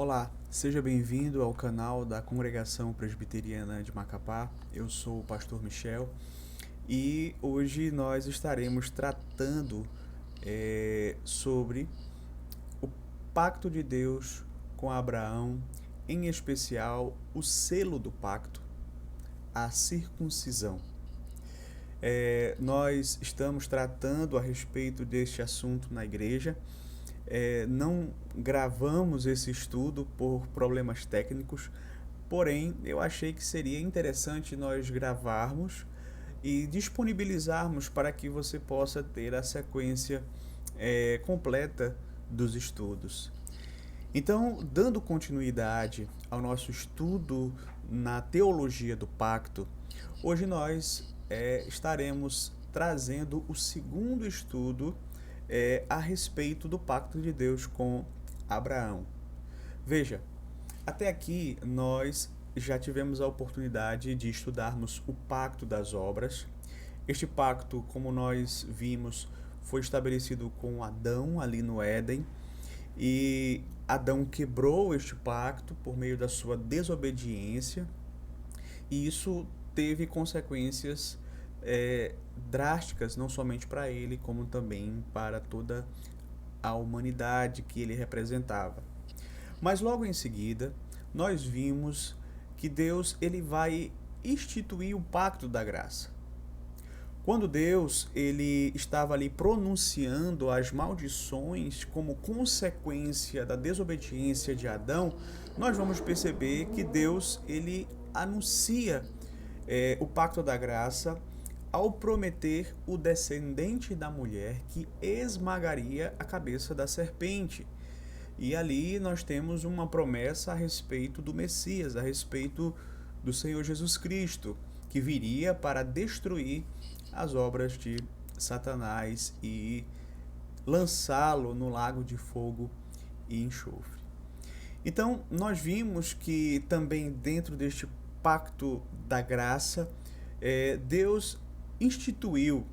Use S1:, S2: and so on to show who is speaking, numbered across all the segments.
S1: Olá, seja bem-vindo ao canal da Congregação Presbiteriana de Macapá. Eu sou o pastor Michel e hoje nós estaremos tratando sobre o pacto de Deus com Abraão, em especial o selo do pacto, a circuncisão. Nós estamos tratando a respeito deste assunto na igreja. Não gravamos esse estudo por problemas técnicos, porém eu achei que seria interessante nós gravarmos e disponibilizarmos para que você possa ter a sequência completa dos estudos. Então, dando continuidade ao nosso estudo na teologia do pacto, hoje nós estaremos trazendo o segundo estudo a respeito do pacto de Deus com Abraão. Veja, até aqui nós já tivemos a oportunidade de estudarmos o pacto das obras. Este pacto, como nós vimos, foi estabelecido com Adão ali no Éden, e Adão quebrou este pacto por meio da sua desobediência, e isso teve consequências drásticas, não somente para ele, como também para toda a humanidade que ele representava. Mas logo em seguida, nós vimos que Deus ele vai instituir o pacto da graça. Quando Deus ele estava ali pronunciando as maldições como consequência da desobediência de Adão, nós vamos perceber que Deus ele anuncia o pacto da graça ao prometer o descendente da mulher que esmagaria a cabeça da serpente. E ali nós temos uma promessa a respeito do Messias, a respeito do Senhor Jesus Cristo, que viria para destruir as obras de Satanás e lançá-lo no lago de fogo e enxofre. Então, nós vimos que também dentro deste pacto da graça, Deus instituiu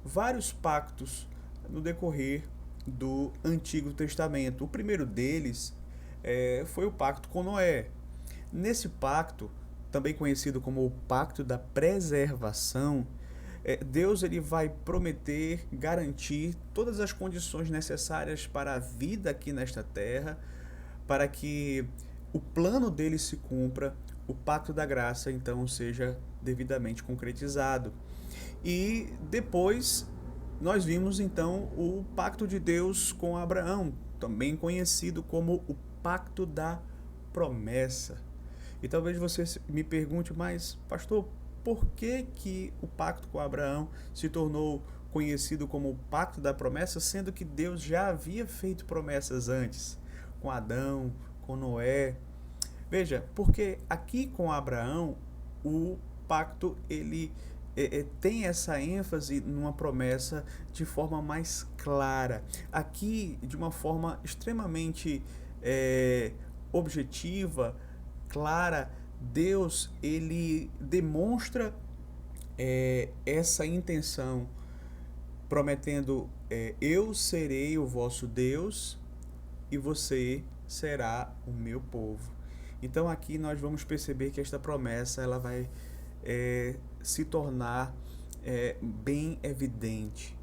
S1: vários pactos no decorrer do Antigo Testamento. O primeiro deles foi o pacto com Noé. Nesse pacto, também conhecido como o pacto da preservação, Deus ele vai prometer garantir todas as condições necessárias para a vida aqui nesta terra, para que o plano dele se cumpra, o pacto da graça então seja devidamente concretizado. E depois nós vimos então o pacto de Deus com Abraão, também conhecido como o pacto da promessa. E talvez você me pergunte, mas pastor, por que o pacto com Abraão se tornou conhecido como o pacto da promessa, sendo que Deus já havia feito promessas antes, com Adão, com Noé? Veja, porque aqui com Abraão o pacto ele tem essa ênfase numa promessa de forma mais clara. Aqui, de uma forma extremamente objetiva, clara, Deus ele demonstra essa intenção, prometendo: eu serei o vosso Deus e você será o meu povo. Então aqui nós vamos perceber que esta promessa ela vai se tornar bem evidente.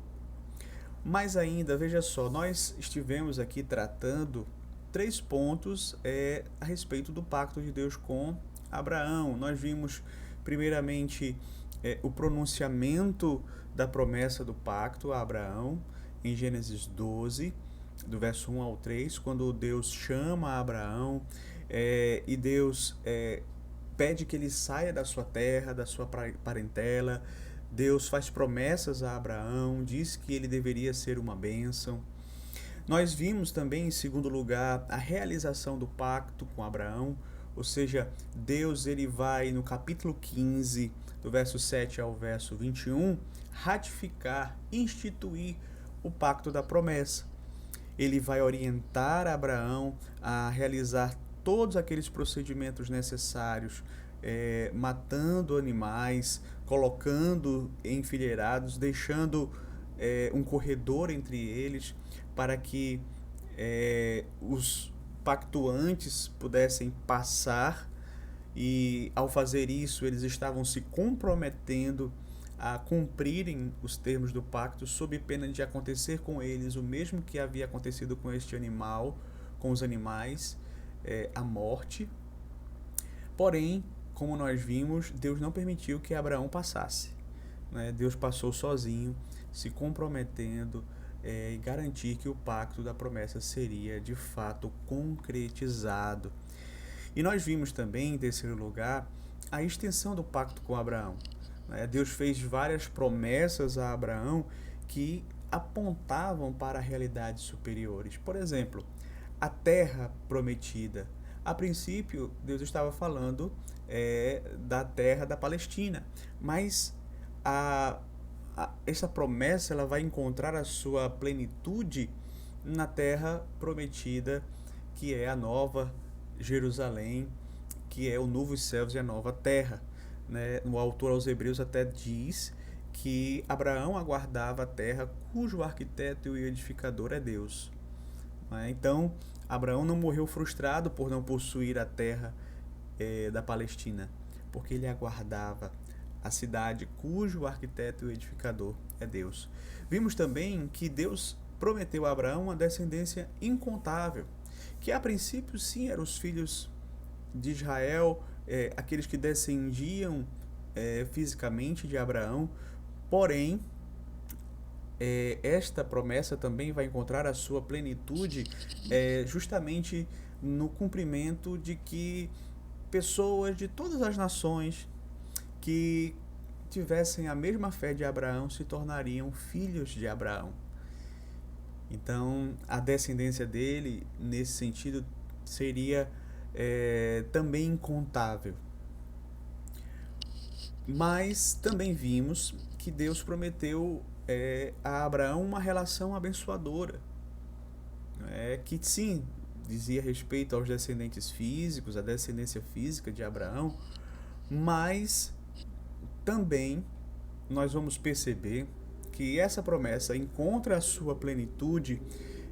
S1: Mas ainda, veja só, nós estivemos aqui tratando 3 pontos a respeito do pacto de Deus com Abraão. Nós vimos primeiramente o pronunciamento da promessa do pacto a Abraão em Gênesis 12, do verso 1 ao 3, quando Deus chama Abraão e Deus pede que ele saia da sua terra, da sua parentela. Deus faz promessas a Abraão, diz que ele deveria ser uma bênção. Nós vimos também, em segundo lugar, a realização do pacto com Abraão, ou seja, Deus ele vai no capítulo 15, do verso 7 ao verso 21, ratificar, instituir o pacto da promessa. Ele vai orientar Abraão a realizar todos aqueles procedimentos necessários, matando animais, colocando enfileirados, deixando um corredor entre eles, para que os pactuantes pudessem passar, e ao fazer isso eles estavam se comprometendo a cumprirem os termos do pacto, sob pena de acontecer com eles o mesmo que havia acontecido com este animal, com os animais, a morte. Porém, como nós vimos, Deus não permitiu que Abraão passasse, né? Deus passou sozinho, se comprometendo e garantir que o pacto da promessa seria de fato concretizado. E nós vimos também, em terceiro lugar, a extensão do pacto com Abraão. Deus fez várias promessas a Abraão que apontavam para realidades superiores. Por exemplo, a terra prometida. A princípio, Deus estava falando da terra da Palestina, mas essa promessa ela vai encontrar a sua plenitude na terra prometida, que é a nova Jerusalém, que é o novo céus e a nova terra. Né? O autor aos Hebreus até diz que Abraão aguardava a terra cujo arquiteto e edificador é Deus. Né? Então, Abraão não morreu frustrado por não possuir a terra da Palestina, porque ele aguardava a cidade cujo arquiteto e edificador é Deus. Vimos também que Deus prometeu a Abraão uma descendência incontável, que a princípio sim eram os filhos de Israel, aqueles que descendiam fisicamente de Abraão, porém esta promessa também vai encontrar a sua plenitude justamente no cumprimento de que pessoas de todas as nações que tivessem a mesma fé de Abraão se tornariam filhos de Abraão. Então, a descendência dele, nesse sentido, seria também incontável. Mas também vimos que Deus prometeu a Abraão uma relação abençoadora, que sim, dizia respeito aos descendentes físicos, à descendência física de Abraão, mas também nós vamos perceber que essa promessa encontra a sua plenitude,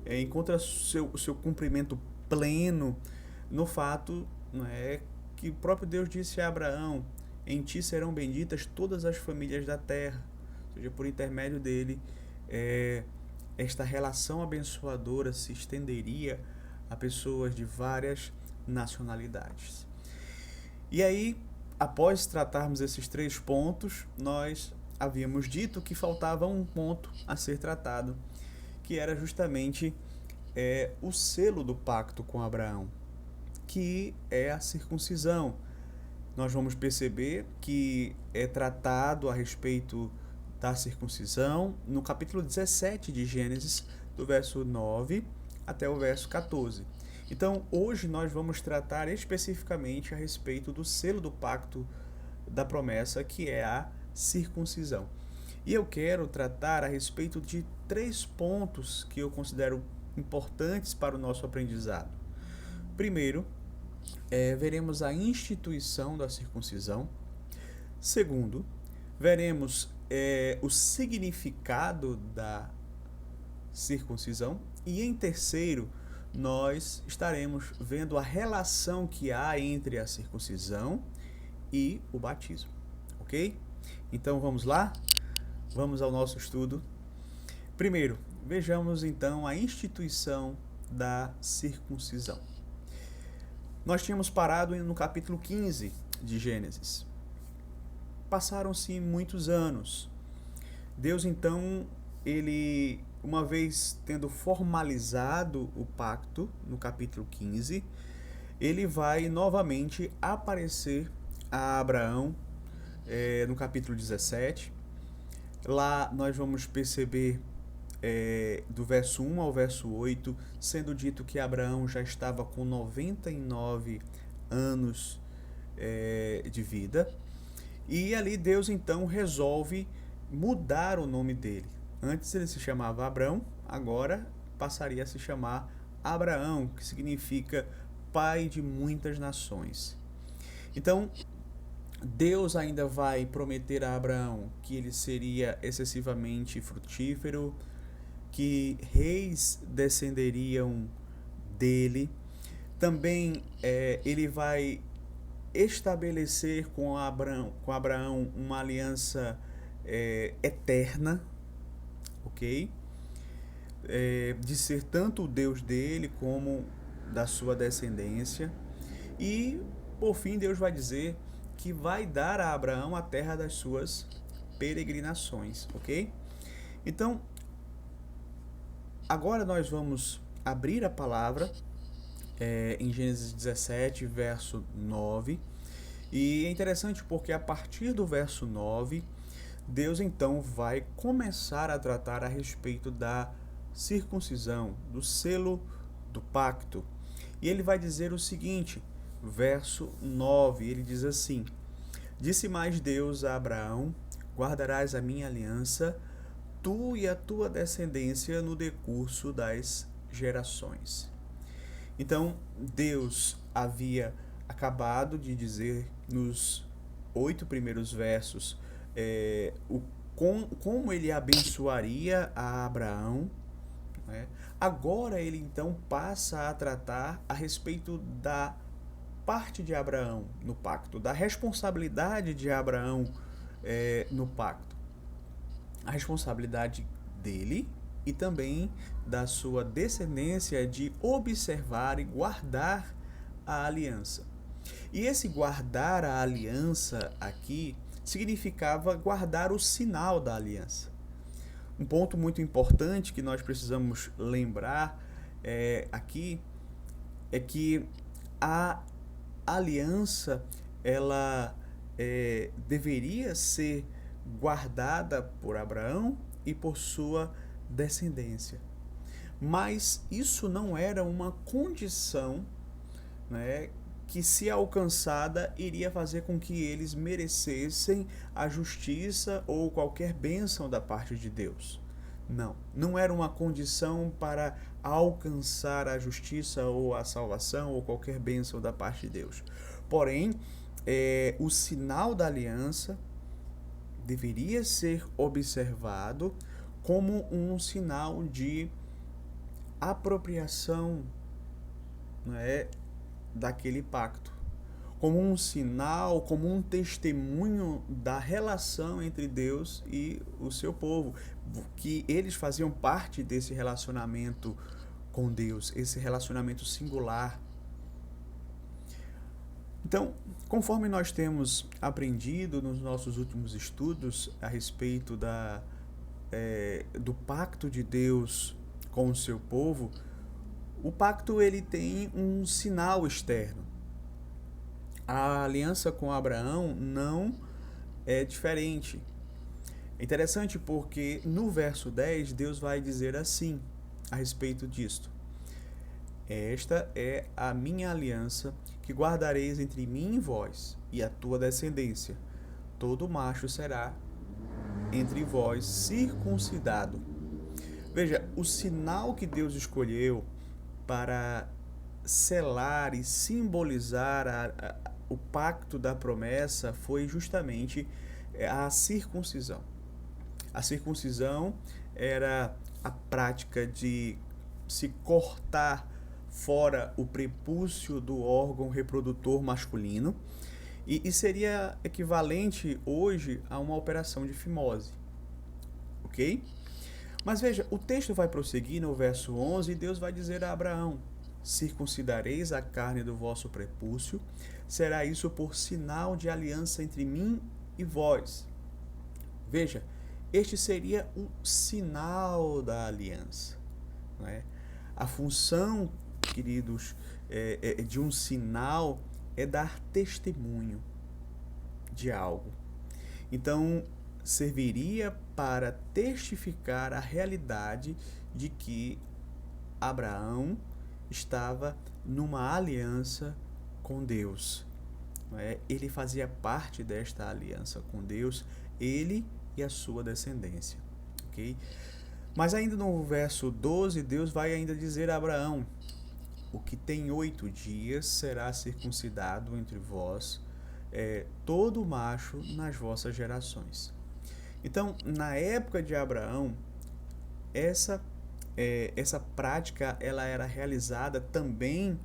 S1: encontra o seu cumprimento pleno no fato que o próprio Deus disse a Abraão: em ti serão benditas todas as famílias da terra. Ou seja, por intermédio dele, esta relação abençoadora se estenderia a pessoas de várias nacionalidades. E aí, após tratarmos esses 3 pontos, nós havíamos dito que faltava um ponto a ser tratado, que era justamente o selo do pacto com Abraão, que é a circuncisão. Nós vamos perceber que é tratado a respeito da circuncisão no capítulo 17 de Gênesis, do verso 9 até o verso 14. Então, hoje nós vamos tratar especificamente a respeito do selo do pacto da promessa, que é a circuncisão. E eu quero tratar a respeito de 3 pontos que eu considero importantes para o nosso aprendizado. Primeiro, veremos a instituição da circuncisão. Segundo, veremos o significado da circuncisão. E em terceiro, nós estaremos vendo a relação que há entre a circuncisão e o batismo, ok? Então vamos lá? Vamos ao nosso estudo. Primeiro, vejamos então a instituição da circuncisão. Nós tínhamos parado no capítulo 15 de Gênesis. Passaram-se muitos anos. Deus então, ele, uma vez tendo formalizado o pacto no capítulo 15, ele vai novamente aparecer a Abraão no capítulo 17. Lá nós vamos perceber do verso 1 ao verso 8, sendo dito que Abraão já estava com 99 anos de vida. E ali Deus então resolve mudar o nome dele. Antes ele se chamava Abrão, agora passaria a se chamar Abraão, que significa pai de muitas nações. Então, Deus ainda vai prometer a Abraão que ele seria excessivamente frutífero, que reis descenderiam dele, Também ele vai estabelecer com Abraão uma aliança eterna, ok? De ser tanto o Deus dele como da sua descendência. E, por fim, Deus vai dizer que vai dar a Abraão a terra das suas peregrinações, ok? Então, agora nós vamos abrir a palavra em Gênesis 17, verso 9. E é interessante porque a partir do verso 9, Deus então vai começar a tratar a respeito da circuncisão, do selo do pacto. E ele vai dizer o seguinte, verso 9, ele diz assim: Disse mais Deus a Abraão: Guardarás a minha aliança, tu e a tua descendência no decurso das gerações. Então, Deus havia acabado de dizer nos 8 primeiros versos como ele abençoaria a Abraão. Né? Agora ele então passa a tratar a respeito da parte de Abraão no pacto, da responsabilidade de Abraão no pacto. A responsabilidade dele e também da sua descendência de observar e guardar a aliança. E esse guardar a aliança aqui significava guardar o sinal da aliança. Um ponto muito importante que nós precisamos lembrar aqui é que a aliança ela deveria ser guardada por Abraão e por sua descendência. Mas isso não era uma condição, né, que, se alcançada, iria fazer com que eles merecessem a justiça ou qualquer bênção da parte de Deus. Não era uma condição para alcançar a justiça ou a salvação ou qualquer bênção da parte de Deus. Porém, o sinal da aliança deveria ser observado como um sinal de apropriação, né, daquele pacto, como um sinal, como um testemunho da relação entre Deus e o seu povo, que eles faziam parte desse relacionamento com Deus, esse relacionamento singular. Então, conforme nós temos aprendido nos nossos últimos estudos a respeito do pacto de Deus com o seu povo, o pacto ele tem um sinal externo. A aliança com Abraão não é diferente. É interessante porque no verso 10 Deus vai dizer assim a respeito disto: Esta é a minha aliança que guardareis entre mim e vós e a tua descendência. Todo macho será entre vós circuncidado. Veja, o sinal que Deus escolheu para selar e simbolizar o pacto da promessa foi justamente a circuncisão. A circuncisão era a prática de se cortar fora o prepúcio do órgão reprodutor masculino e seria equivalente hoje a uma operação de fimose, ok? Mas veja, o texto vai prosseguir no verso 11 e Deus vai dizer a Abraão: Circuncidareis a carne do vosso prepúcio, será isso por sinal de aliança entre mim e vós. Veja, este seria o sinal da aliança. Não é? A função, queridos, de um sinal é dar testemunho de algo. Então, serviria para testificar a realidade de que Abraão estava numa aliança com Deus. Ele fazia parte desta aliança com Deus, ele e a sua descendência. Okay? Mas ainda no verso 12, Deus vai ainda dizer a Abraão: O que tem 8 dias será circuncidado entre vós, todo macho nas vossas gerações. Então, na época de Abraão, essa prática ela era realizada também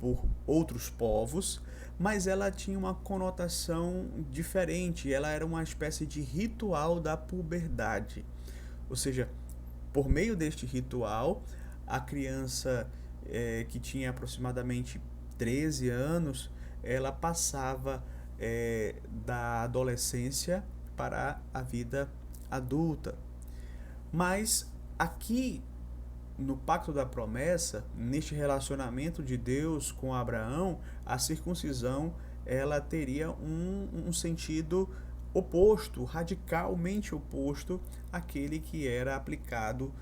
S1: por outros povos, mas ela tinha uma conotação diferente. Ela era uma espécie de ritual da puberdade. Ou seja, por meio deste ritual, a criança que tinha aproximadamente 13 anos, ela passava da adolescência para a vida adulta. Mas aqui no Pacto da Promessa, neste relacionamento de Deus com Abraão, a circuncisão ela teria um sentido oposto, radicalmente oposto àquele que era aplicado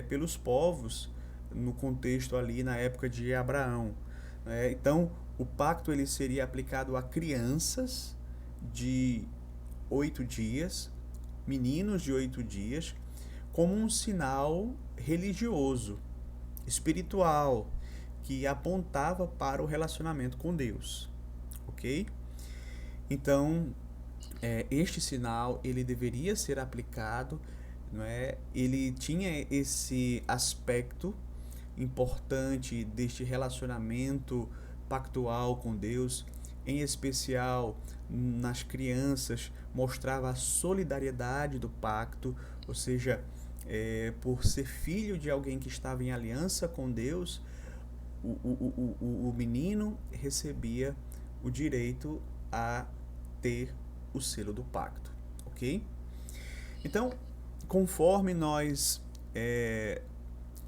S1: pelos povos no contexto ali na época de Abraão. Então, o pacto ele seria aplicado a crianças de 8 dias, meninos de 8 dias, como um sinal religioso, espiritual, que apontava para o relacionamento com Deus, ok? Então, este sinal ele deveria ser aplicado, não é? Ele tinha esse aspecto importante deste relacionamento pactual com Deus, em especial nas crianças, mostrava a solidariedade do pacto, ou seja, por ser filho de alguém que estava em aliança com Deus, o menino recebia o direito a ter o selo do pacto, ok? Então, conforme nós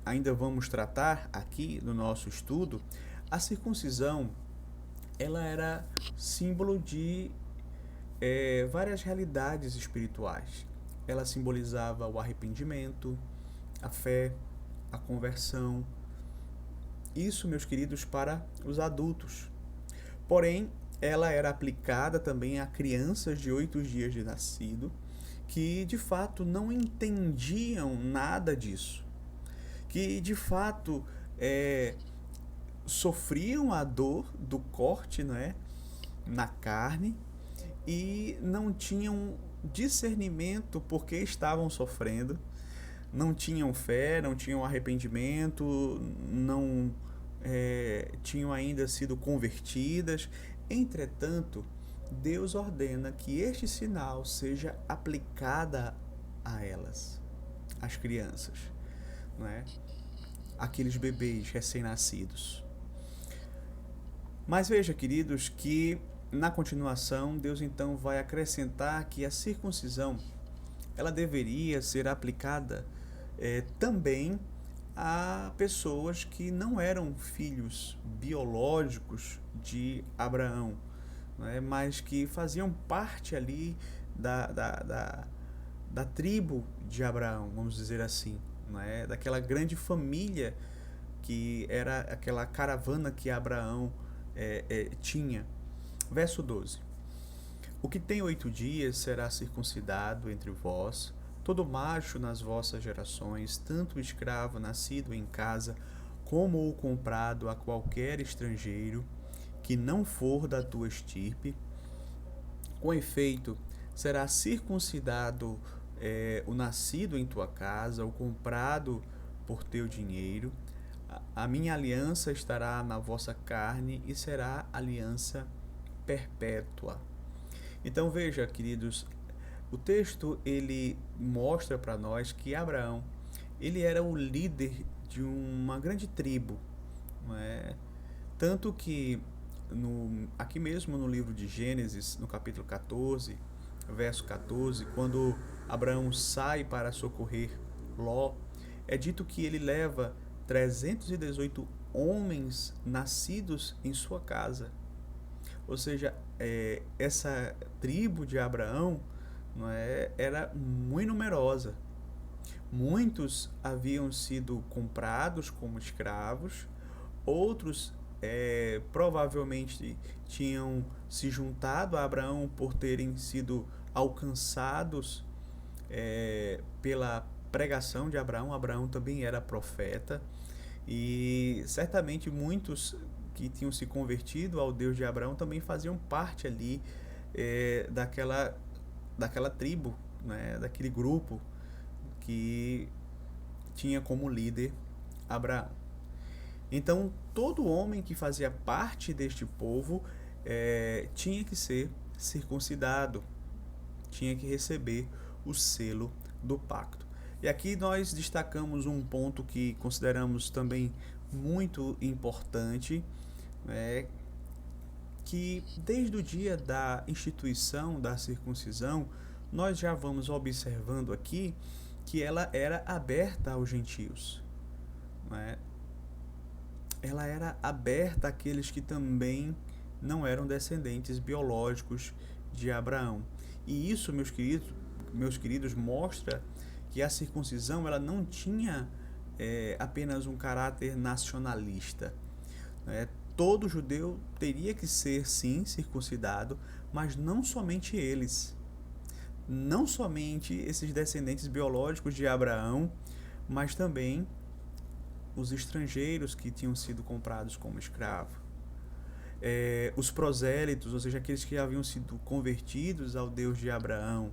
S1: ainda vamos tratar aqui no nosso estudo, a circuncisão ela era símbolo de várias realidades espirituais. Ela simbolizava o arrependimento, a fé, a conversão. Isso, meus queridos, para os adultos. Porém, ela era aplicada também a crianças de 8 dias de nascido, que de fato não entendiam nada disso, que de fato sofriam a dor do corte, não é, na carne, e não tinham discernimento porque estavam sofrendo, não tinham fé, não tinham arrependimento, não tinham ainda sido convertidas. Entretanto, Deus ordena que este sinal seja aplicada a elas, às crianças, não é? Aqueles bebês recém-nascidos. Mas veja, queridos, que na continuação Deus então vai acrescentar que a circuncisão ela deveria ser aplicada também a pessoas que não eram filhos biológicos de Abraão, né, mas que faziam parte ali da tribo de Abraão, vamos dizer assim, né, daquela grande família que era aquela caravana que Abraão tinha. Verso 12: O que tem 8 dias será circuncidado entre vós, todo macho nas vossas gerações, tanto o escravo nascido em casa, como o comprado a qualquer estrangeiro, que não for da tua estirpe. Com efeito, será circuncidado o nascido em tua casa, o comprado por teu dinheiro. A minha aliança estará na vossa carne e será aliança perpétua. Então veja, queridos, o texto ele mostra para nós que Abraão ele era o líder de uma grande tribo, não é? Tanto que aqui mesmo no livro de Gênesis, no capítulo 14, verso 14, quando Abraão sai para socorrer Ló, é dito que ele leva 318 homens nascidos em sua casa. Ou seja, essa tribo de Abraão não era muito numerosa. Muitos haviam sido comprados como escravos, outros provavelmente tinham se juntado a Abraão por terem sido alcançados pela pregação de Abraão. Abraão também era profeta e certamente muitos que tinham se convertido ao Deus de Abraão também faziam parte ali daquela tribo, né, daquele grupo que tinha como líder Abraão. Então, todo homem que fazia parte deste povo tinha que ser circuncidado, tinha que receber o selo do pacto. E aqui nós destacamos um ponto que consideramos também muito importante, é, que desde o dia da instituição da circuncisão, nós já vamos observando aqui que ela era aberta aos gentios. Né? Ela era aberta àqueles que também não eram descendentes biológicos de Abraão. E isso, meus queridos, mostra que a circuncisão ela não tinha apenas um caráter nacionalista. Né? Todo judeu teria que ser, sim, circuncidado, mas não somente eles. Não somente esses descendentes biológicos de Abraão, mas também os estrangeiros que tinham sido comprados como escravo. Os prosélitos, ou seja, aqueles que haviam sido convertidos ao Deus de Abraão,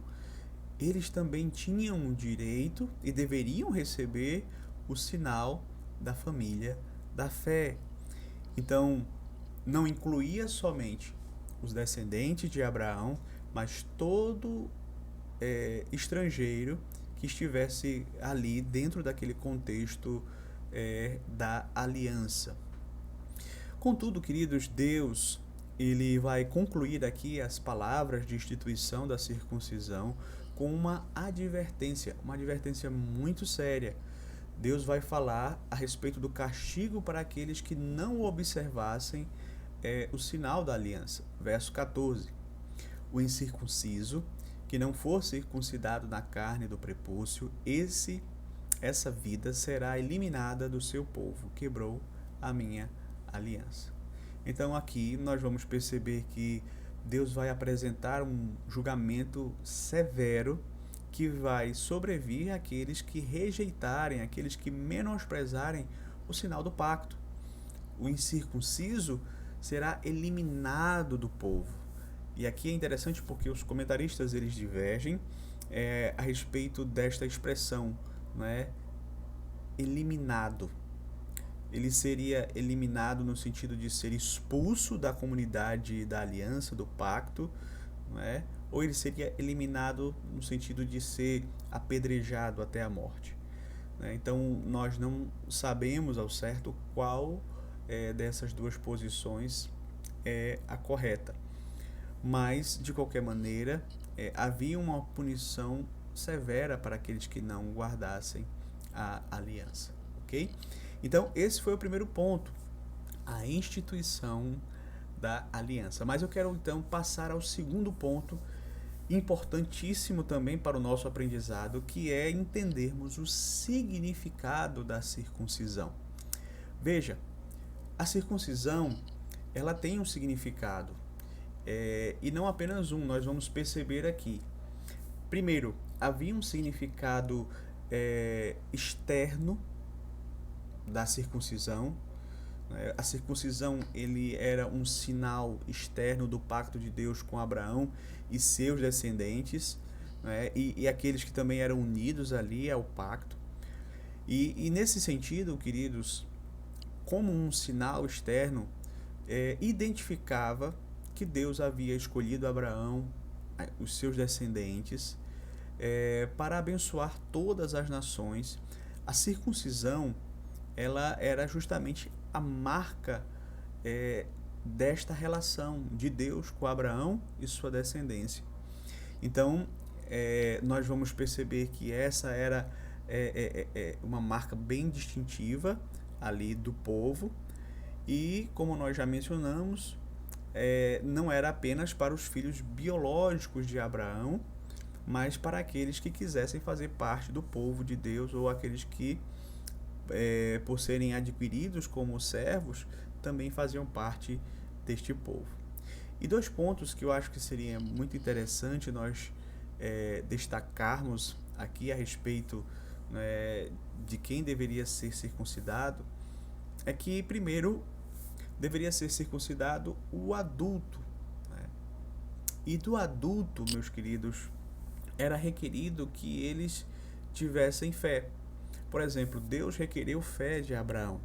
S1: eles também tinham o direito e deveriam receber o sinal da família da fé. Então, não incluía somente os descendentes de Abraão, mas todo estrangeiro que estivesse ali dentro daquele contexto da aliança. Contudo, queridos, Deus ele vai concluir aqui as palavras de instituição da circuncisão com uma advertência muito séria. Deus vai falar a respeito do castigo para aqueles que não observassem o sinal da aliança. Verso 14. O incircunciso, que não for circuncidado na carne do prepúcio, essa vida será eliminada do seu povo. Quebrou a minha aliança. Então aqui nós vamos perceber que Deus vai apresentar um julgamento severo que vai sobrevir àqueles que rejeitarem, àqueles que menosprezarem o sinal do pacto. O incircunciso será eliminado do povo. E aqui é interessante porque os comentaristas eles divergem a respeito desta expressão, né? Eliminado. Ele seria eliminado no sentido de ser expulso da comunidade da aliança, do pacto, né? Ou ele seria eliminado no sentido de ser apedrejado até a morte. Né? Então, nós não sabemos ao certo qual dessas duas posições é a correta. Mas, de qualquer maneira, havia uma punição severa para aqueles que não guardassem a aliança. Ok? Então, esse foi o primeiro ponto, a instituição da aliança. Mas eu quero, então, passar ao segundo ponto, importantíssimo também para o nosso aprendizado, que é entendermos o significado da circuncisão. Veja, a circuncisão, ela tem um significado, e não apenas um, nós vamos perceber aqui. Primeiro, havia um significado externo da circuncisão. A circuncisão ele era um sinal externo do pacto de Deus com Abraão e seus descendentes, né? E aqueles que também eram unidos ali ao pacto. E nesse sentido, queridos, como um sinal externo, identificava que Deus havia escolhido Abraão, os seus descendentes, para abençoar todas as nações. A circuncisão ela era justamente a marca desta relação de Deus com Abraão e sua descendência. Então, nós vamos perceber que essa era uma marca bem distintiva ali do povo e, como nós já mencionamos, não era apenas para os filhos biológicos de Abraão, mas para aqueles que quisessem fazer parte do povo de Deus ou aqueles que por serem adquiridos como servos, também faziam parte deste povo. E dois pontos que eu acho que seria muito interessante nós destacarmos aqui a respeito de quem deveria ser circuncidado, é que, primeiro, deveria ser circuncidado o adulto. Né? E do adulto, meus queridos, era requerido que eles tivessem fé. Por exemplo, Deus requereu fé de Abraão.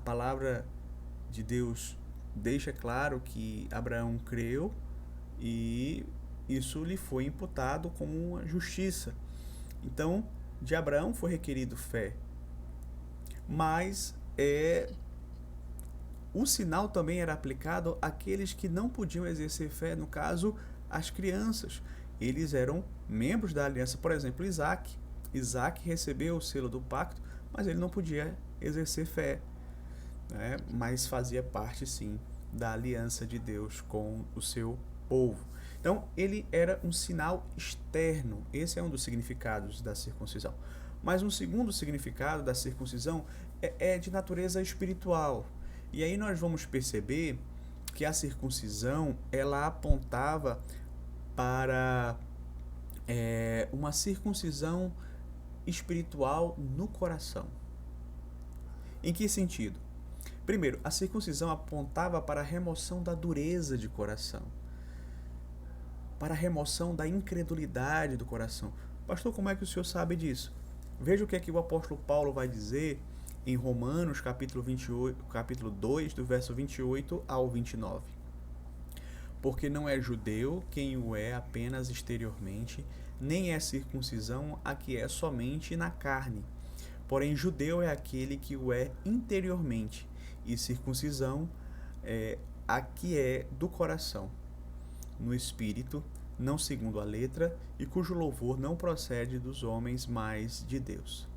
S1: palavra de Deus deixa claro que Abraão creu e isso lhe foi imputado como uma justiça. Então, de Abraão foi requerido fé, mas o sinal também era aplicado àqueles que não podiam exercer fé, no caso, as crianças. Eles eram membros da aliança, por exemplo, Isaac. Isaac recebeu o selo do pacto, mas ele não podia exercer fé, né? Mas fazia parte, sim, da aliança de Deus com o seu povo. Então, ele era um sinal externo. Esse é um dos significados da circuncisão. Mas um segundo significado da circuncisão é de natureza espiritual. E aí nós vamos perceber que a circuncisão ela apontava para uma circuncisão espiritual no coração. Em que sentido? Primeiro, a circuncisão apontava para a remoção da dureza de coração, para a remoção da incredulidade do coração. Pastor, como é que o senhor sabe disso? Veja o que é que o apóstolo Paulo vai dizer em Romanos, capítulo 2, do verso 28 ao 29. Porque não é judeu quem o é apenas exteriormente, nem é circuncisão a que é somente na carne. Porém, judeu é aquele que o é interiormente, e circuncisão é a que é do coração, no espírito, não segundo a letra, e cujo louvor não procede dos homens, mas de Deus.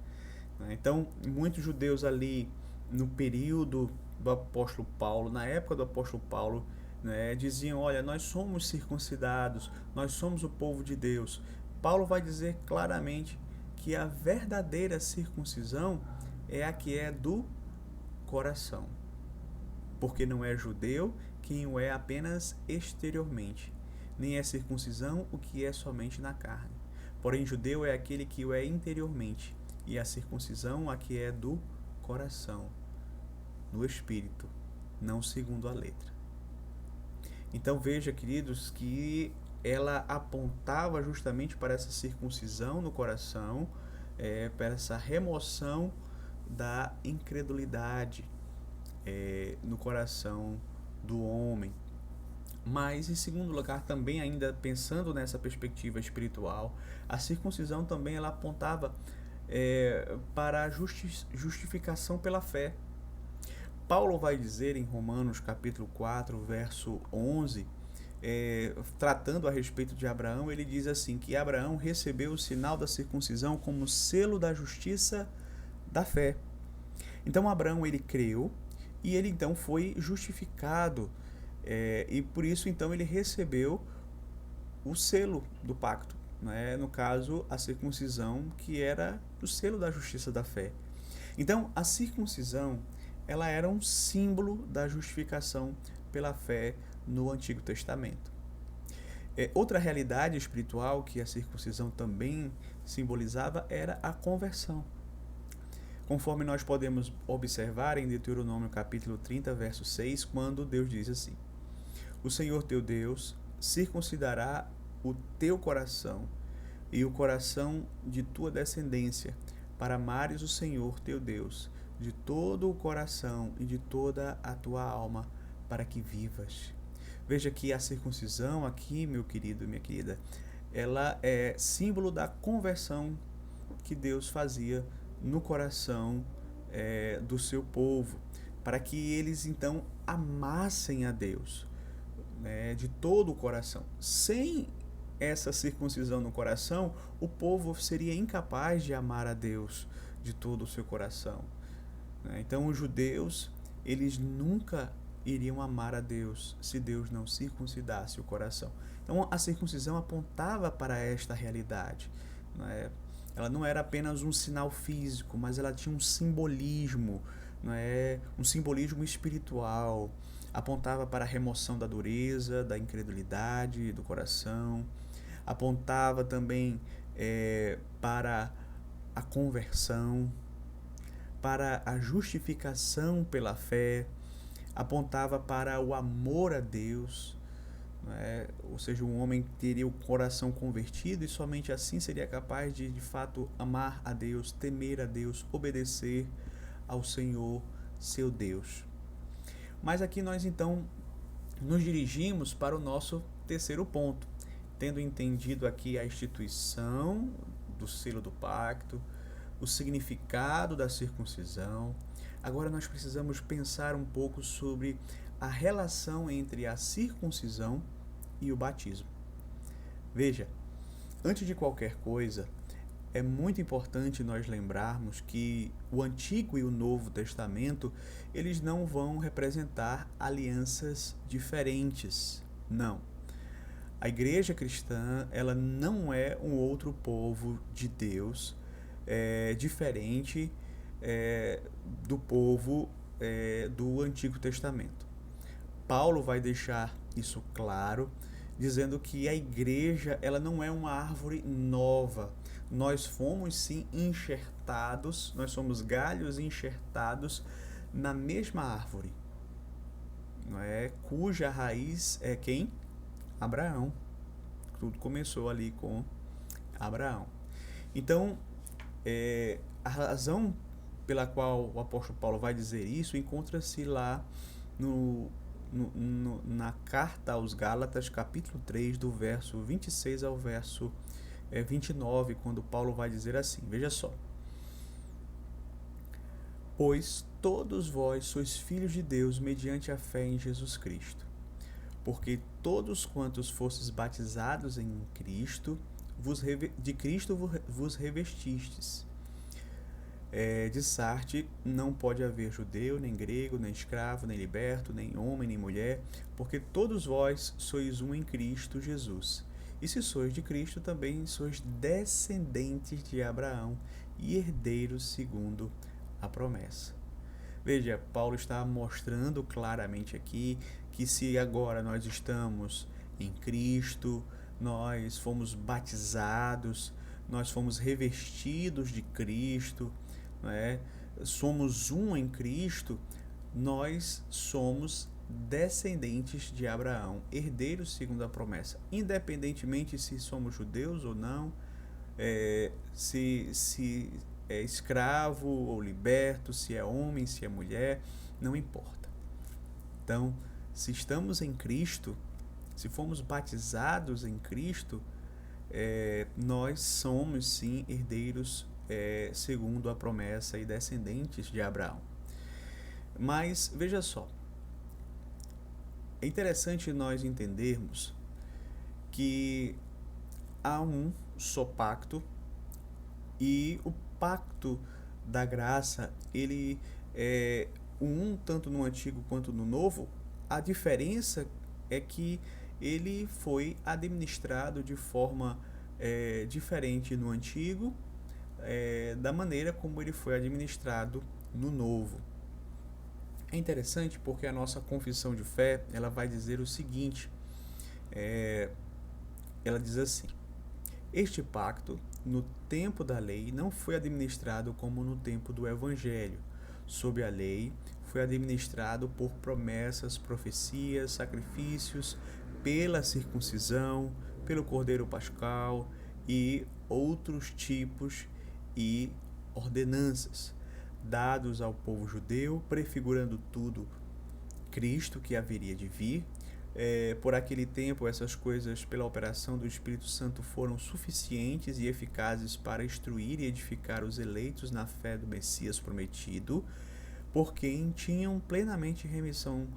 S1: Então, muitos judeus ali no período do apóstolo Paulo, na época do apóstolo Paulo, né, diziam: olha, nós somos circuncidados, nós somos o povo de Deus. Paulo vai dizer claramente que a verdadeira circuncisão é a que é do coração, porque não é judeu quem o é apenas exteriormente, nem é circuncisão o que é somente na carne. Porém, judeu é aquele que o é interiormente, e a circuncisão a que é do coração, no espírito, não segundo a letra. Então veja, queridos, que ela apontava justamente para essa circuncisão no coração, para essa remoção da incredulidade no coração do homem. Mas, em segundo lugar, também ainda pensando nessa perspectiva espiritual, a circuncisão também ela apontava para a justificação pela fé. Paulo vai dizer em Romanos capítulo 4, verso 11, tratando a respeito de Abraão, ele diz assim, que Abraão recebeu o sinal da circuncisão como selo da justiça da fé. Então Abraão ele creu e ele então foi justificado, e por isso então ele recebeu o selo do pacto, né? No caso a circuncisão, que era o selo da justiça da fé. Então a circuncisão ela era um símbolo da justificação pela fé no Antigo Testamento. Outra realidade espiritual que a circuncisão também simbolizava era a conversão. Conforme nós podemos observar em Deuteronômio capítulo 30, verso 6, quando Deus diz assim: o Senhor teu Deus circuncidará o teu coração e o coração de tua descendência, para amares o Senhor teu Deus de todo o coração e de toda a tua alma, para que vivas. Veja que a circuncisão aqui, meu querido e minha querida, ela é símbolo da conversão que Deus fazia no coração do seu povo, para que eles então amassem a Deus, né, de todo o coração. Sem essa circuncisão no coração, o povo seria incapaz de amar a Deus de todo o seu coração. Então os judeus, eles nunca iriam amar a Deus se Deus não circuncidasse o coração. Então a circuncisão apontava para esta realidade, né? Ela não era apenas um sinal físico, mas ela tinha um simbolismo, né? Um simbolismo espiritual. Apontava para a remoção da dureza, da incredulidade do coração. Apontava também para a conversão, para a justificação pela fé, apontava para o amor a Deus, né? Ou seja, um homem teria o coração convertido e somente assim seria capaz de fato amar a Deus, temer a Deus, obedecer ao Senhor seu Deus. Mas aqui nós então nos dirigimos para o nosso terceiro ponto, tendo entendido aqui a instituição do selo do pacto, o significado da circuncisão. Agora nós precisamos pensar um pouco sobre a relação entre a circuncisão e o batismo. Veja, antes de qualquer coisa, é muito importante nós lembrarmos que o Antigo e o Novo Testamento, eles não vão representar alianças diferentes, não. A igreja cristã, ela não é um outro povo de Deus, diferente do povo do Antigo Testamento. Paulo vai deixar isso claro, dizendo que a igreja, ela não é uma árvore nova. Nós fomos sim enxertados, nós somos galhos enxertados na mesma árvore, não é? Cuja raiz é quem? Abraão. Tudo começou ali com Abraão. Então, a razão pela qual o apóstolo Paulo vai dizer isso encontra-se lá na carta aos Gálatas, capítulo 3, do verso 26 ao verso 29, quando Paulo vai dizer assim, veja só: pois todos vós sois filhos de Deus mediante a fé em Jesus Cristo, porque todos quantos fostes batizados em Cristo, de Cristo vos revestistes. De Sarte, não pode haver judeu, nem grego, nem escravo, nem liberto, nem homem, nem mulher, porque todos vós sois um em Cristo Jesus. E se sois de Cristo, também sois descendentes de Abraão e herdeiros segundo a promessa. Veja, Paulo está mostrando claramente aqui que se agora nós estamos em Cristo, nós fomos batizados, nós fomos revestidos de Cristo, não é? Somos um em Cristo, nós somos descendentes de Abraão, herdeiros segundo a promessa, independentemente se somos judeus ou não, se é escravo ou liberto, se é homem, se é mulher, não importa. Então, se estamos em Cristo, se fomos batizados em Cristo, nós somos sim herdeiros segundo a promessa e descendentes de Abraão. Mas veja só, é interessante nós entendermos que há um só pacto, e o pacto da graça, ele é um tanto no Antigo quanto no Novo. A diferença é que ele foi administrado de forma diferente no Antigo, da maneira como ele foi administrado no Novo. É interessante porque a nossa confissão de fé, ela vai dizer o seguinte, ela diz assim: este pacto, no tempo da lei, não foi administrado como no tempo do Evangelho. Sob a lei, foi administrado por promessas, profecias, sacrifícios, pela circuncisão, pelo Cordeiro Pascal e outros tipos e ordenanças, dados ao povo judeu, prefigurando tudo Cristo que haveria de vir. Por aquele tempo, essas coisas, pela operação do Espírito Santo, foram suficientes e eficazes para instruir e edificar os eleitos na fé do Messias prometido, por quem tinham plenamente remissão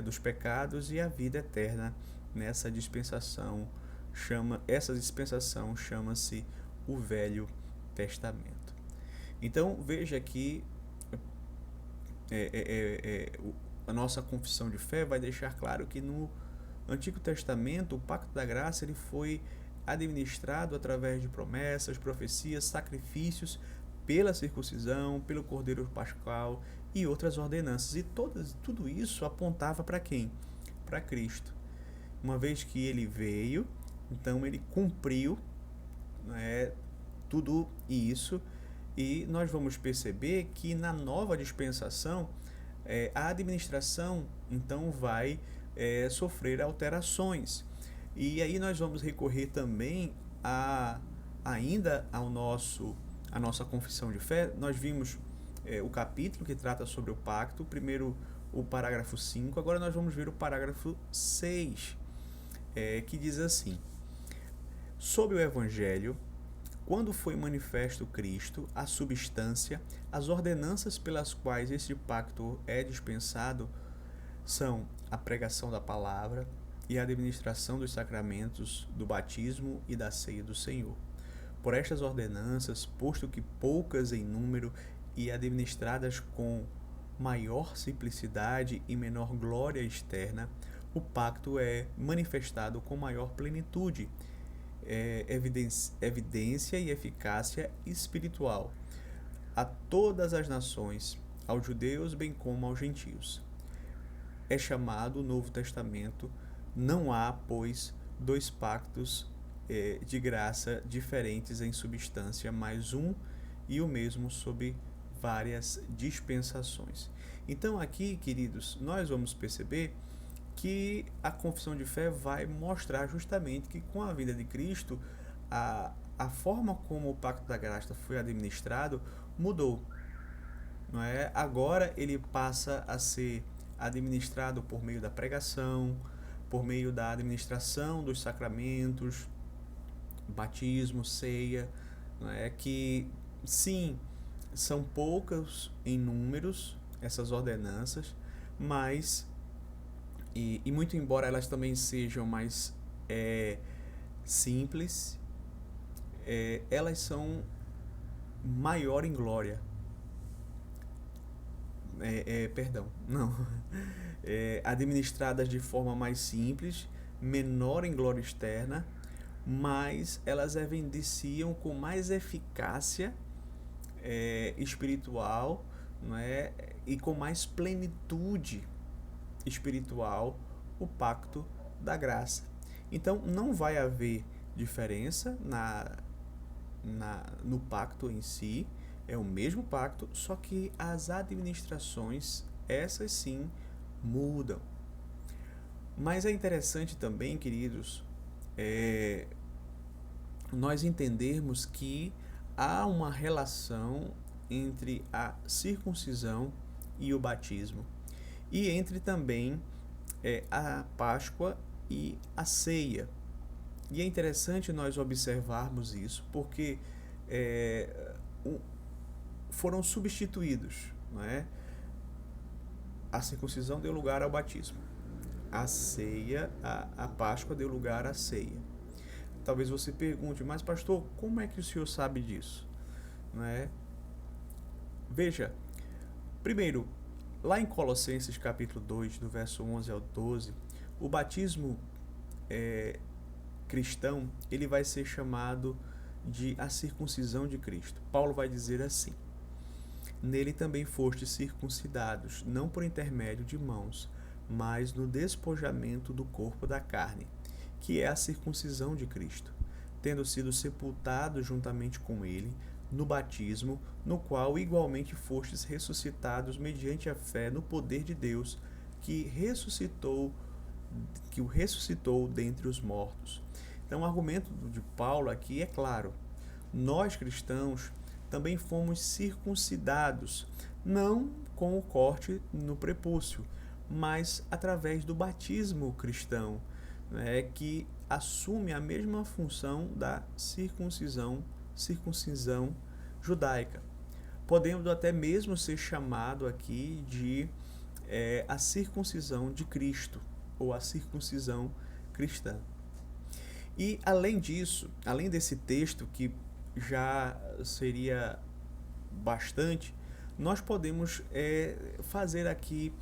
S1: dos pecados e a vida eterna. Essa dispensação chama-se o Velho Testamento. Então, veja que a nossa confissão de fé vai deixar claro que no Antigo Testamento o Pacto da Graça ele foi administrado através de promessas, profecias, sacrifícios, pela circuncisão, pelo Cordeiro Pascal e outras ordenanças. E tudo isso apontava para quem? Para Cristo. Uma vez que ele veio, então ele cumpriu tudo isso, e nós vamos perceber que na nova dispensação a administração então vai sofrer alterações, e aí nós vamos recorrer também ainda a nossa confissão de fé. Nós vimos o capítulo que trata sobre o pacto, primeiro o parágrafo 5, agora nós vamos ver o parágrafo 6, que diz assim: sob o Evangelho, quando foi manifesto Cristo, a substância, as ordenanças pelas quais este pacto é dispensado são a pregação da palavra e a administração dos sacramentos do batismo e da ceia do Senhor. Por estas ordenanças, posto que poucas em número e administradas com maior simplicidade e menor glória externa, o pacto é manifestado com maior plenitude, evidência e eficácia espiritual a todas as nações, aos judeus bem como aos gentios. É chamado o Novo Testamento. Não há, pois, dois pactos de graça diferentes em substância, mas um e o mesmo sob várias dispensações. Então aqui, queridos, nós vamos perceber que a confissão de fé vai mostrar justamente que com a vinda de Cristo, a forma como o pacto da graça foi administrado mudou. Não é? Agora ele passa a ser administrado por meio da pregação, por meio da administração dos sacramentos, batismo, ceia, não é? Que sim, são poucas em números essas ordenanças, mas e muito embora elas também sejam mais simples, elas são maior em glória. Perdão, não. Administradas de forma mais simples, menor em glória externa, mas elas evidenciam com mais eficácia espiritual, não é? E com mais plenitude espiritual o pacto da graça. Então não vai haver diferença no pacto em si, é o mesmo pacto, só que as administrações, essas sim, mudam. Mas é interessante também, queridos, nós entendermos que há uma relação entre a circuncisão e o batismo, e entre também a Páscoa e a ceia. E é interessante nós observarmos isso, porque foram substituídos, não é? A circuncisão deu lugar ao batismo. A ceia, a Páscoa deu lugar à ceia. Talvez você pergunte, mas pastor, como é que o senhor sabe disso? Não é? Veja, primeiro, lá em Colossenses capítulo 2, do verso 11 ao 12, o batismo cristão, ele vai ser chamado de a circuncisão de Cristo. Paulo vai dizer assim: nele também fostes circuncidados, não por intermédio de mãos, mas no despojamento do corpo da carne, que é a circuncisão de Cristo, tendo sido sepultados juntamente com ele no batismo, no qual igualmente fostes ressuscitados mediante a fé no poder de Deus, que o ressuscitou dentre os mortos. Então, o argumento de Paulo aqui é claro. Nós cristãos também fomos circuncidados, não com o corte no prepúcio, mas através do batismo cristão, que assume a mesma função da circuncisão judaica. Podemos até mesmo ser chamado aqui de a circuncisão de Cristo, ou a circuncisão cristã. E além disso, além desse texto que já seria bastante, nós podemos fazer aqui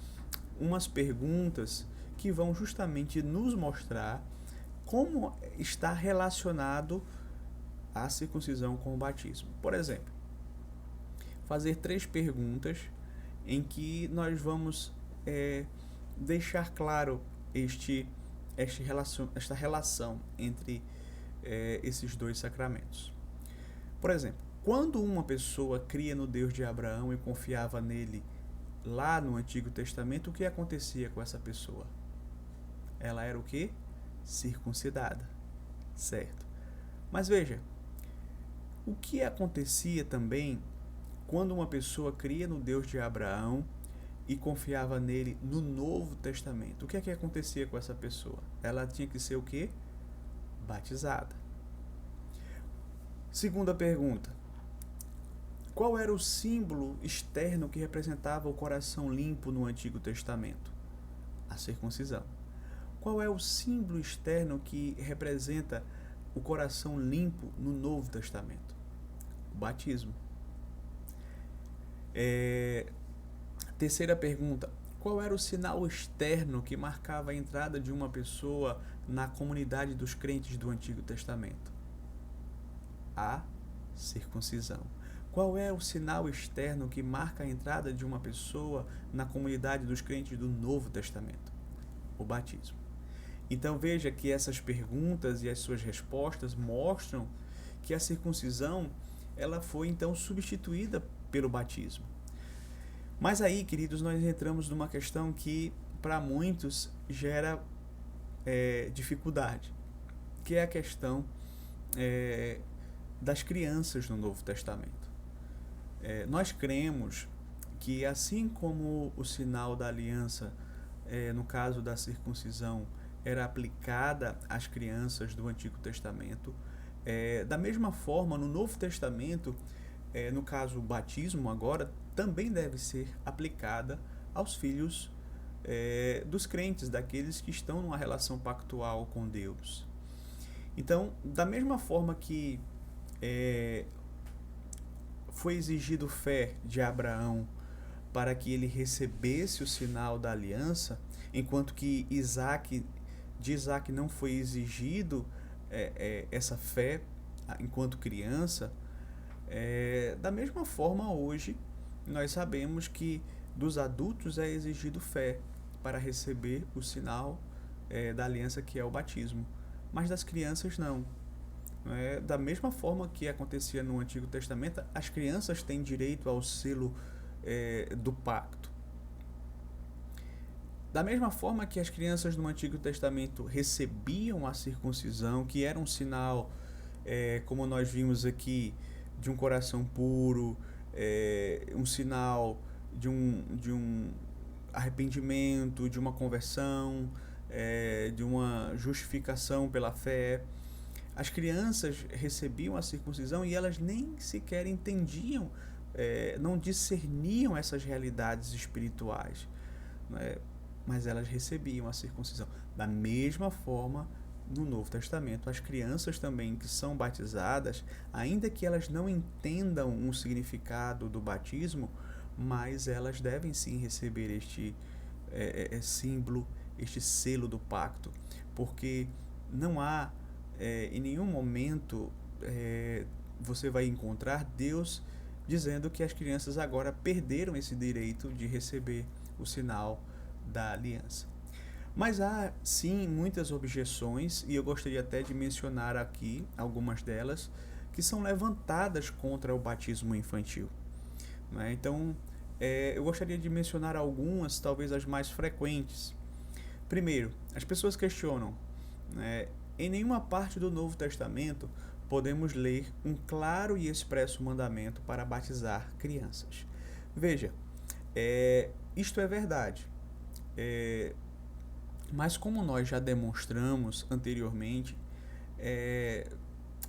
S1: umas perguntas que vão justamente nos mostrar como está relacionado a circuncisão com o batismo. Por exemplo, fazer 3 perguntas em que nós vamos deixar claro esta relação entre esses dois sacramentos. Por exemplo, quando uma pessoa cria no Deus de Abraão e confiava nele lá no Antigo Testamento, o que acontecia com essa pessoa? Ela era o quê? Circuncidada, certo? Mas veja, o que acontecia também quando uma pessoa cria no Deus de Abraão e confiava nele no Novo Testamento, o que é que acontecia com essa pessoa? Ela tinha que ser o quê? Batizada. Segunda pergunta: qual era o símbolo externo que representava o coração limpo no Antigo Testamento? A circuncisão. Qual é o símbolo externo que representa o coração limpo no Novo Testamento? O batismo. Terceira pergunta: qual era o sinal externo que marcava a entrada de uma pessoa na comunidade dos crentes do Antigo Testamento? A circuncisão. Qual é o sinal externo que marca a entrada de uma pessoa na comunidade dos crentes do Novo Testamento? O batismo. Então veja que essas perguntas e as suas respostas mostram que a circuncisão ela foi então substituída pelo batismo. Mas aí, queridos, nós entramos numa questão que para muitos gera dificuldade, que é a questão das crianças no Novo Testamento. Nós cremos que assim como o sinal da aliança, no caso da circuncisão, era aplicada às crianças do Antigo Testamento, da mesma forma, no Novo Testamento, no caso o batismo agora, também deve ser aplicada aos filhos dos crentes, daqueles que estão numa relação pactual com Deus. Então, da mesma forma que foi exigido fé de Abraão para que ele recebesse o sinal da aliança, enquanto que de Isaac não foi exigido essa fé enquanto criança, da mesma forma hoje nós sabemos que dos adultos é exigido fé para receber o sinal da aliança, que é o batismo, mas das crianças não. Da mesma forma que acontecia no Antigo Testamento, as crianças têm direito ao selo do pacto. Da mesma forma que as crianças no Antigo Testamento recebiam a circuncisão, que era um sinal, como nós vimos aqui, de um coração puro, um sinal de um arrependimento, de uma conversão, de uma justificação pela fé. As crianças recebiam a circuncisão e elas nem sequer entendiam, não discerniam essas realidades espirituais, mas elas recebiam a circuncisão. Da mesma forma, no Novo Testamento, as crianças também que são batizadas, ainda que elas não entendam o significado do batismo, mas elas devem sim receber este símbolo, este selo do pacto, porque não há em nenhum momento você vai encontrar Deus dizendo que as crianças agora perderam esse direito de receber o sinal da aliança. Mas há sim muitas objeções, e eu gostaria até de mencionar aqui algumas delas, que são levantadas contra o batismo infantil. Então, eu gostaria de mencionar algumas, talvez as mais frequentes. Primeiro, as pessoas questionam, em nenhuma parte do Novo Testamento podemos ler um claro e expresso mandamento para batizar crianças. Veja, isto é verdade, mas como nós já demonstramos anteriormente,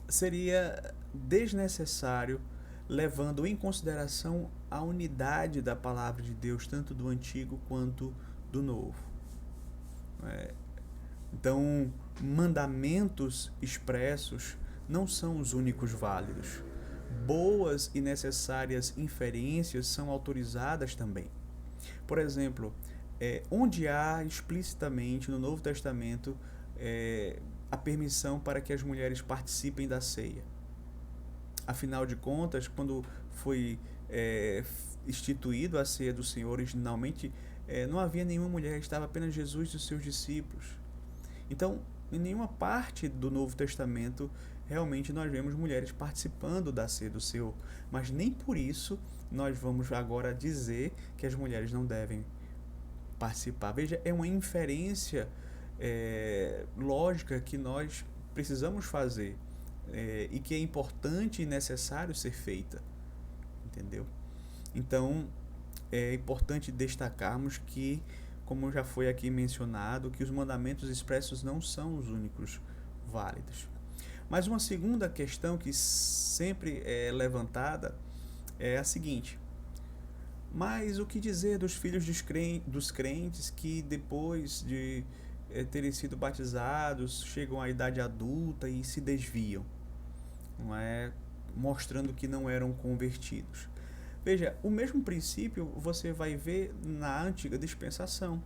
S1: seria desnecessário, levando em consideração a unidade da palavra de Deus, tanto do Antigo quanto do Novo. Então, mandamentos expressos não são os únicos válidos. Boas e necessárias inferências são autorizadas também. Por exemplo, onde há explicitamente no Novo Testamento a permissão para que as mulheres participem da ceia. Afinal de contas, quando foi instituído a ceia do Senhor originalmente, não havia nenhuma mulher, estava apenas Jesus e os seus discípulos. Então, em nenhuma parte do Novo Testamento realmente nós vemos mulheres participando da ceia do Senhor, mas nem por isso nós vamos agora dizer que as mulheres não devem participar. Veja, é uma inferência lógica que nós precisamos fazer e que é importante e necessário ser feita, entendeu? Então, é importante destacarmos que, como já foi aqui mencionado, que os mandamentos expressos não são os únicos válidos. Mas uma segunda questão que sempre é levantada é a seguinte: mas o que dizer dos filhos dos crentes que depois de terem sido batizados chegam à idade adulta e se desviam, não é? Mostrando que não eram convertidos. Veja, o mesmo princípio você vai ver na antiga dispensação.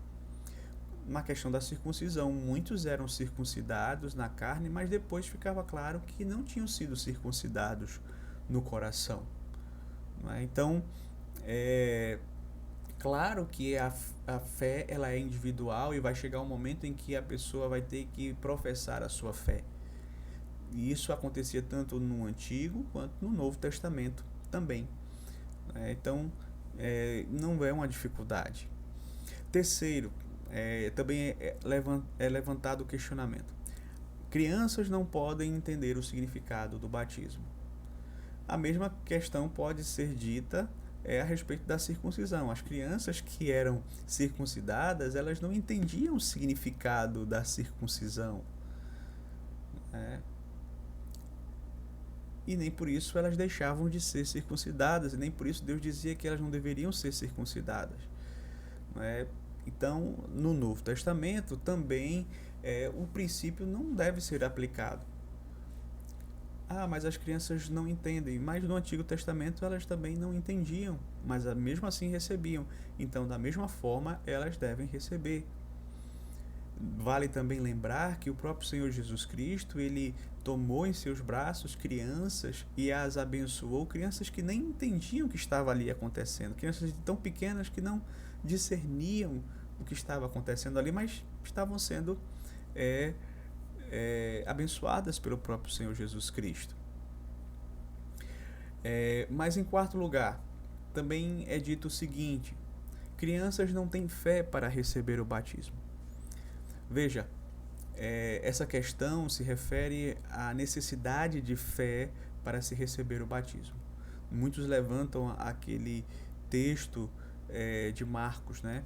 S1: Na questão da circuncisão, muitos eram circuncidados na carne, mas depois ficava claro que não tinham sido circuncidados no coração. Não é? Então, é claro que a fé ela é individual e vai chegar um momento em que a pessoa vai ter que professar a sua fé. E isso acontecia tanto no Antigo quanto no Novo Testamento também. Então, não é uma dificuldade. Terceiro, também é levantado o questionamento: crianças não podem entender o significado do batismo. A mesma questão pode ser dita a respeito da circuncisão. As crianças que eram circuncidadas, elas não entendiam o significado da circuncisão. E nem por isso elas deixavam de ser circuncidadas, e nem por isso Deus dizia que elas não deveriam ser circuncidadas. Então, no Novo Testamento também o princípio não deve ser aplicado. Mas as crianças não entendem. Mas no Antigo Testamento elas também não entendiam, mas mesmo assim recebiam. Então, da mesma forma, elas devem receber. Vale também lembrar que o próprio Senhor Jesus Cristo, ele tomou em seus braços crianças e as abençoou, crianças que nem entendiam o que estava ali acontecendo, crianças tão pequenas que não discerniam o que estava acontecendo ali, mas estavam sendo abençoadas pelo próprio Senhor Jesus Cristo. Mas em quarto lugar, também é dito o seguinte: crianças não têm fé para receber o batismo. Veja, essa questão se refere à necessidade de fé para se receber o batismo. Muitos levantam aquele texto de Marcos, né,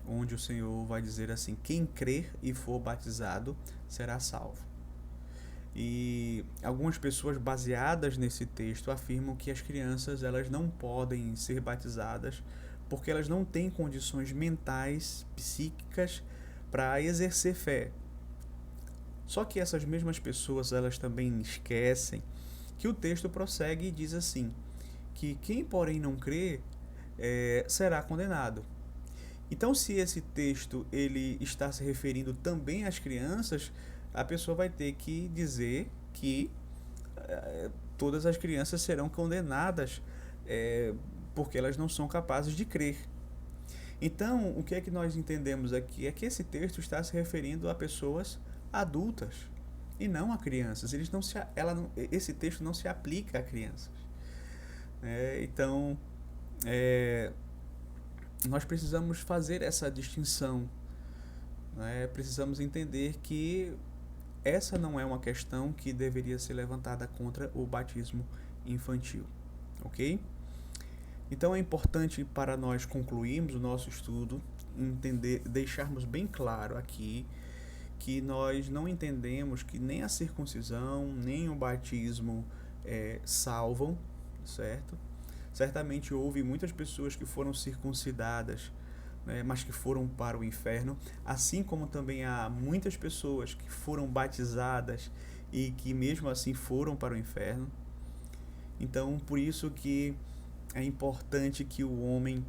S1: onde o Senhor vai dizer assim: quem crer e for batizado será salvo. E algumas pessoas baseadas nesse texto afirmam que as crianças elas não podem ser batizadas porque elas não têm condições mentais, psíquicas para exercer fé. Só que essas mesmas pessoas elas também esquecem que o texto prossegue e diz assim: que quem porém não crê será condenado. Então, se esse texto ele está se referindo também às crianças, a pessoa vai ter que dizer que todas as crianças serão condenadas porque elas não são capazes de crer. Então, o que é que nós entendemos aqui? É que esse texto está se referindo a pessoas adultas e não a crianças. Esse texto não se aplica a crianças. Então, nós precisamos fazer essa distinção. Precisamos entender que essa não é uma questão que deveria ser levantada contra o batismo infantil. Ok? Então é importante para nós concluirmos o nosso estudo, deixarmos bem claro aqui que nós não entendemos que nem a circuncisão, nem o batismo salvam, certo? Certamente houve muitas pessoas que foram circuncidadas, mas que foram para o inferno, assim como também há muitas pessoas que foram batizadas e que mesmo assim foram para o inferno. Então, por isso que é importante que o homem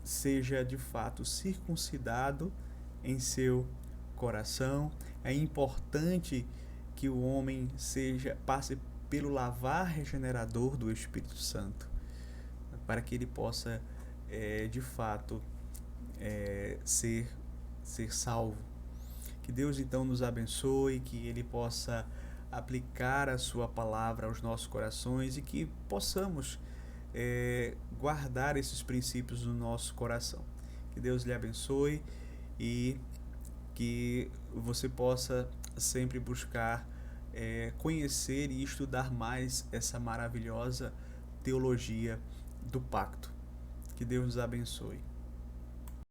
S1: seja de fato circuncidado em seu coração. É importante que o homem passe pelo lavar regenerador do Espírito Santo, para que ele possa de fato ser salvo. Que Deus então nos abençoe, que ele possa aplicar a sua palavra aos nossos corações e que possamos guardar esses princípios no nosso coração. Que Deus lhe abençoe e que você possa sempre buscar conhecer e estudar mais essa maravilhosa teologia do pacto. Que Deus nos abençoe.